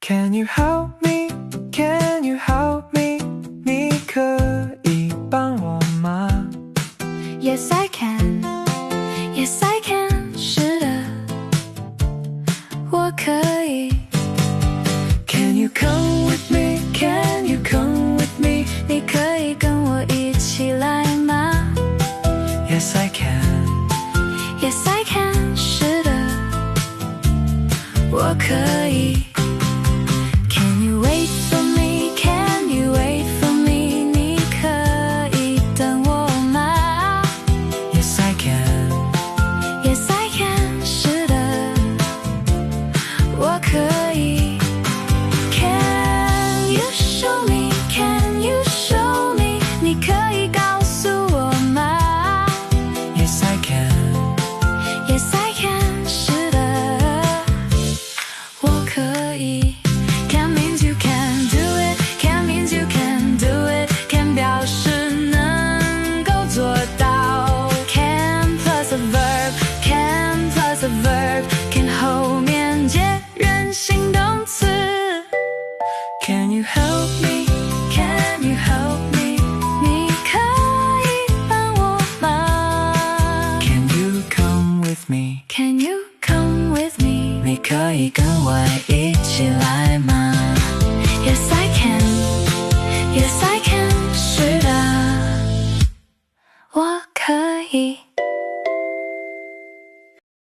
Can you help me? Can you help me? 你可以帮我吗？ Yes, I can. Yes, I can. 是的，我可以。Can you come with me? Can you come with me? 你可以跟我一起来吗？ Yes, I can. Yes, I can. 是的，我可以。Can you wait for me? Can you wait for me? 你可以等我吗？ Yes, I can. Yes, I can. 是的，我可以。Can you show me? Can you show me? 你可以告诉我吗？ Yes, I can. Yes, I can. 是的，我可以。Can means you can do it. Can means you can do it. Can 表示能够做到。Can plus a verb. Can plus a verb. Can 后面接原形动词。Can you help me? Can you help me? 你可以帮我吗？ Can you come with me? Can you come with me? 你可以跟我一起来吗？ Yes, I